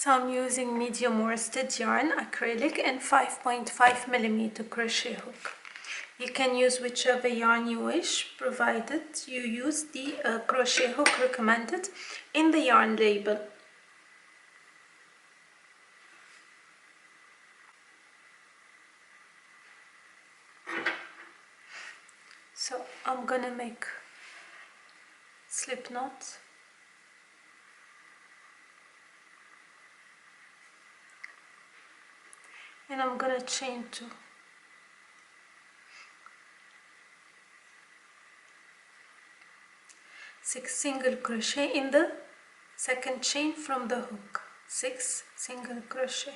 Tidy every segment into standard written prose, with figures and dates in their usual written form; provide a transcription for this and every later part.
So I'm using medium worsted yarn, acrylic and 5.5mm crochet hook. You can use whichever yarn you wish, provided you use the crochet hook recommended in the yarn label. So I'm gonna make slip knots. And I'm gonna chain 2. Six single crochet in the second chain from the hook. 6 single crochet.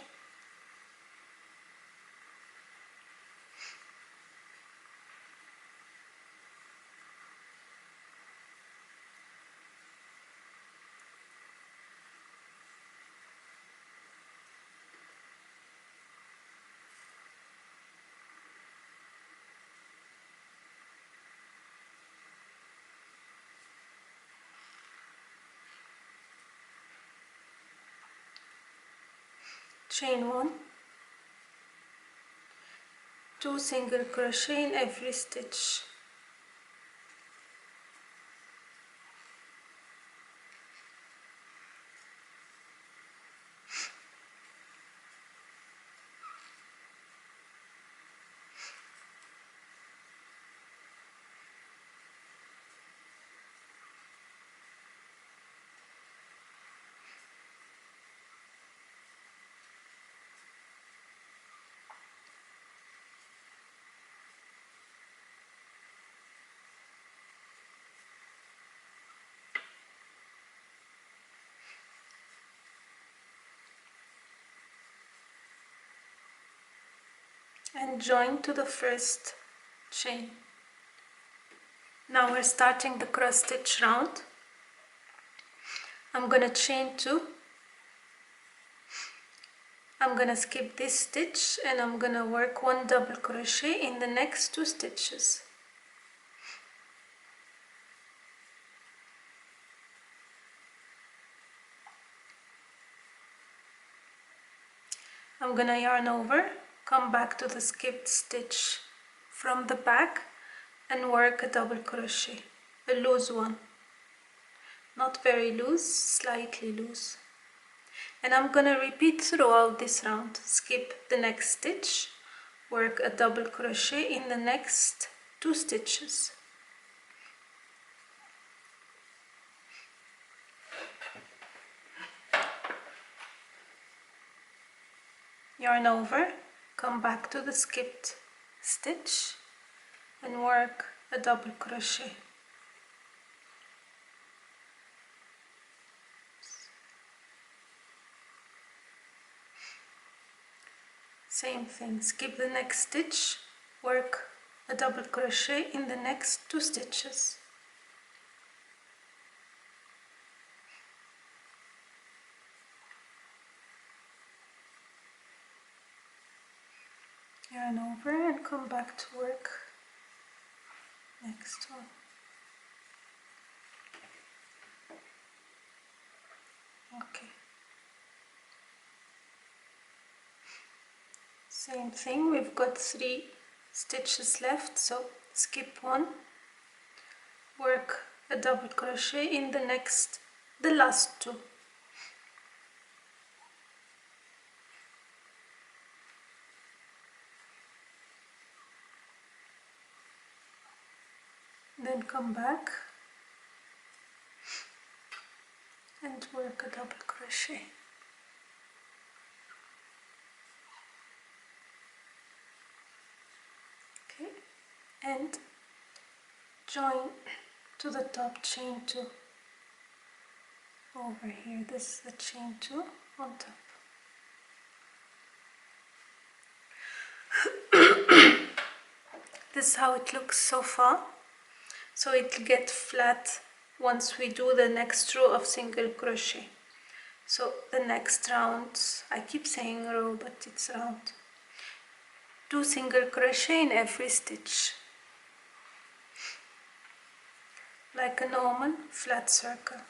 Chain 1, 2 single crochet in every stitch. And join to the first chain. Now we're starting the cross stitch round. I'm gonna chain 2. I'm gonna skip this stitch and I'm gonna work 1 double crochet in the next 2 stitches. I'm gonna yarn over, come back to the skipped stitch from the back and work a double crochet, a loose one, not very loose, slightly loose. And I'm gonna repeat throughout this round. Skip the next stitch, work a double crochet in the next 2 stitches. Yarn over, come back to the skipped stitch and work a double crochet. Same thing, skip the next stitch, work a double crochet in the next 2 stitches. Yarn over and come back to work next one. Okay. Same thing, we've got 3 stitches left, so skip 1, work a double crochet in the last 2. Then come back and work a double crochet. Okay, and join to the top, chain 2 over here. This is the chain 2 on top. This is how it looks so far. So it'll get flat once we do the next row of single crochet. So the next round, I keep saying row, but it's round. 2 single crochet in every stitch, like a normal flat circle.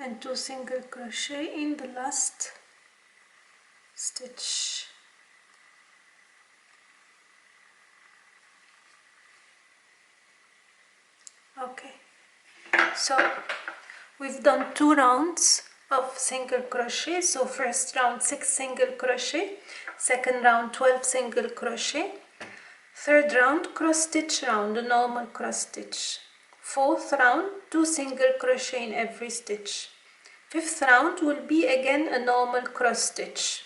and 2 single crochet in the last stitch. Okay, so we've done 2 rounds of single crochet. So first round 6 single crochet, second round 12 single crochet, third round cross stitch round, a normal cross stitch, fourth round 2 single crochet in every stitch, fifth round will be again a normal cross stitch.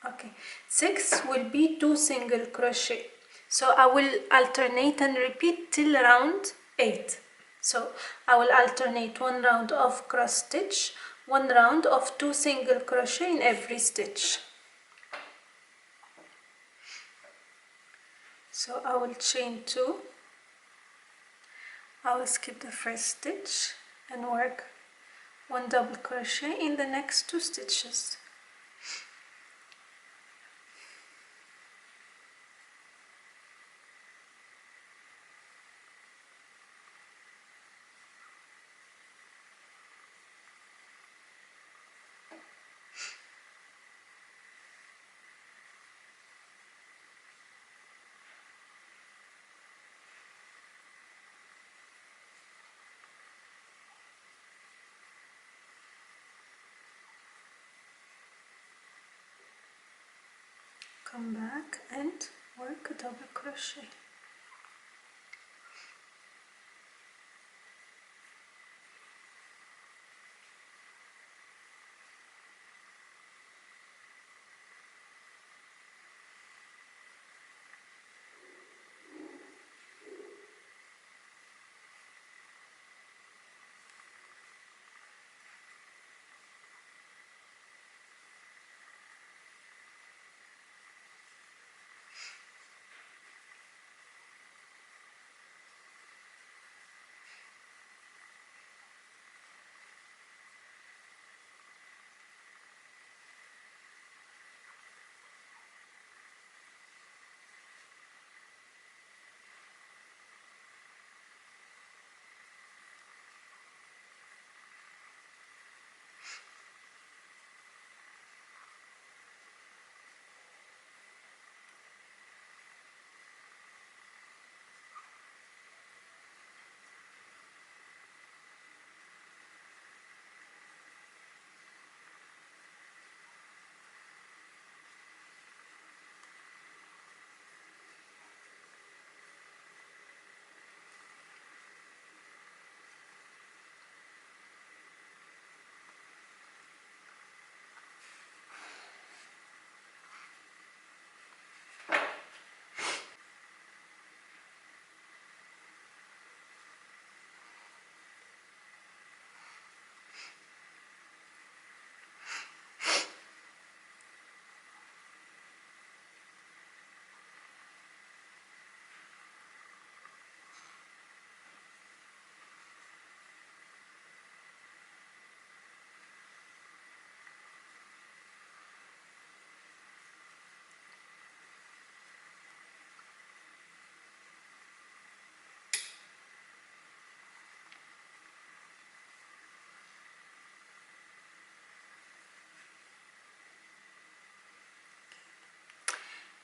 Okay, sixth will be 2 single crochet. So I will alternate and repeat till round 8. So I will alternate 1 round of cross stitch, 1 round of 2 single crochet in every stitch. So I will chain 2, I will skip the first stitch and work 1 double crochet in the next 2 stitches. Come back and work a double crochet.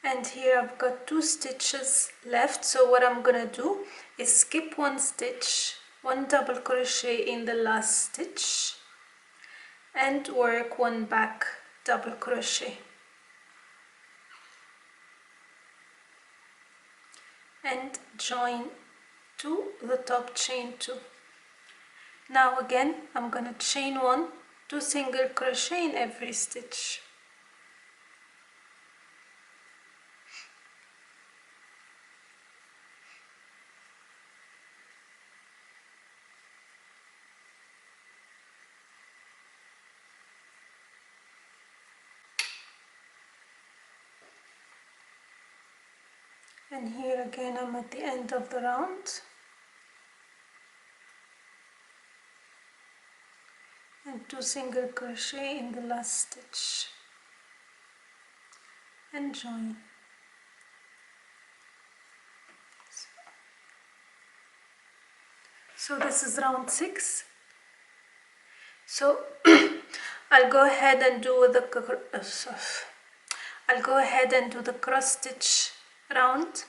And here I've got 2 stitches left, so what I'm gonna do is skip 1 stitch, 1 double crochet in the last stitch and work 1 back double crochet and join to the top, chain 2. Now again I'm gonna chain 1, 2 single crochet in every stitch. And here again I'm at the end of the round, and 2 single crochet in the last stitch and join. So this is round 6. So I'll go ahead and do the cross stitch round.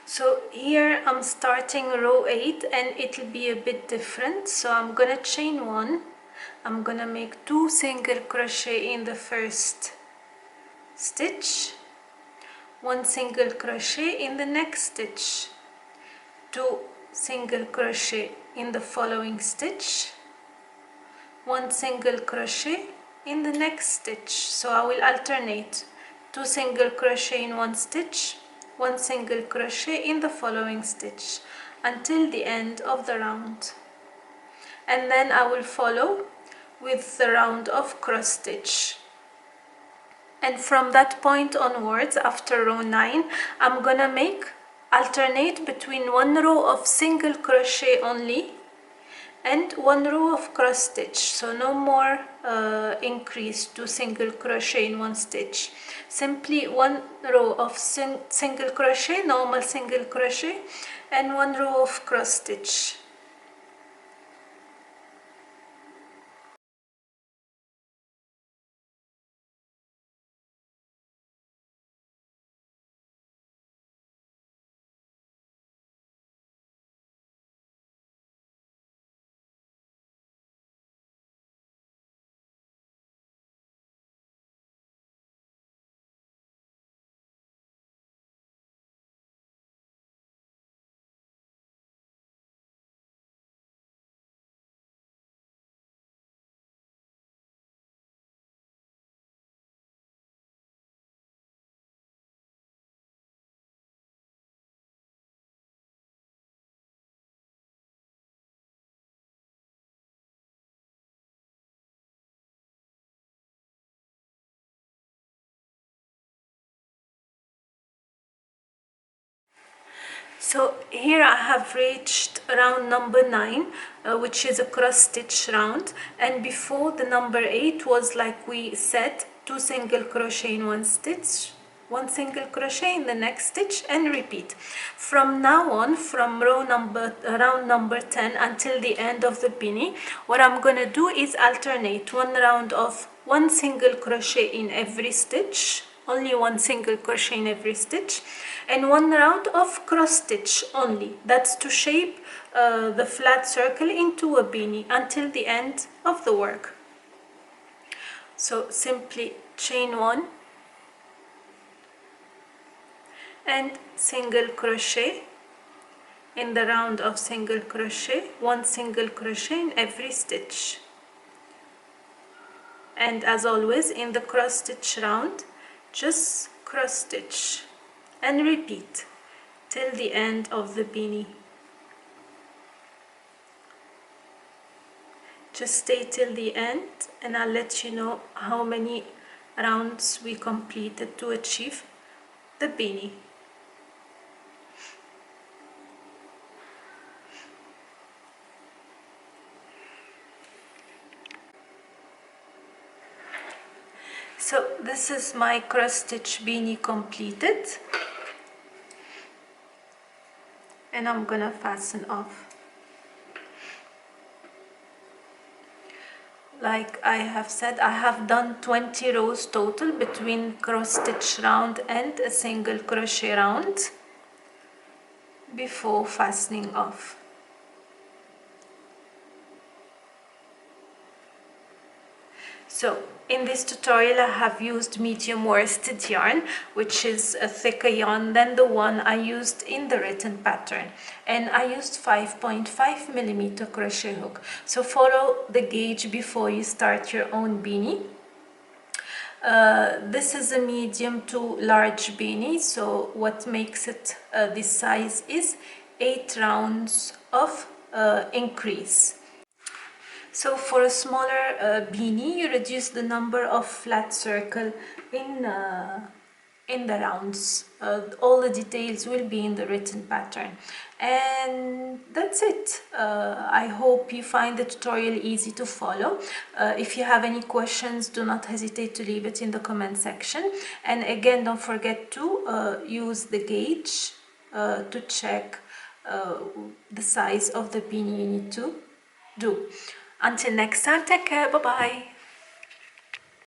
So here I'm starting row 8 and it'll be a bit different. So I'm gonna chain 1. I'm gonna make 2 single crochet in the first stitch, 1 single crochet in the next stitch, 2 single crochet in the following stitch, 1 single crochet in the next stitch. So I will alternate 2 single crochet in one stitch, 1 single crochet in the following stitch until the end of the round, and then I will follow with the round of cross stitch. And from that point onwards, after row 9, I'm gonna alternate between 1 row of single crochet only and 1 row of cross stitch. So no more increase to single crochet in one stitch, simply 1 row of single crochet, normal single crochet, and 1 row of cross stitch. So here I have reached round number 9, which is a cross stitch round, and before the number 8 was, like we said, 2 single crochet in one stitch, 1 single crochet in the next stitch, and repeat. From now on, from round number 10 until the end of the beanie, what I'm gonna do is alternate 1 round of 1 single crochet in every stitch, only 1 single crochet in every stitch, and 1 round of cross stitch only. That's to shape the flat circle into a beanie until the end of the work. So simply chain 1 and single crochet in the round of single crochet, 1 single crochet in every stitch. And as always, in the cross stitch round, just cross stitch and repeat till the end of the beanie. Just stay till the end and I'll let you know how many rounds we completed to achieve the beanie. So this is my cross stitch beanie completed, and I'm gonna fasten off. Like I have said, I have done 20 rows total between cross stitch round and a single crochet round before fastening off. So In this tutorial I have used medium worsted yarn, which is a thicker yarn than the one I used in the written pattern, and I used 5.5mm crochet hook. So follow the gauge before you start your own beanie. This is a medium to large beanie, so what makes it this size is 8 rounds of increase. So for a smaller beanie, you reduce the number of flat circle in the rounds. All the details will be in the written pattern. And that's it. I hope you find the tutorial easy to follow. If you have any questions, do not hesitate to leave it in the comment section. And again, don't forget to use the gauge to check the size of the beanie you need to do. Until next time, take care. Bye bye.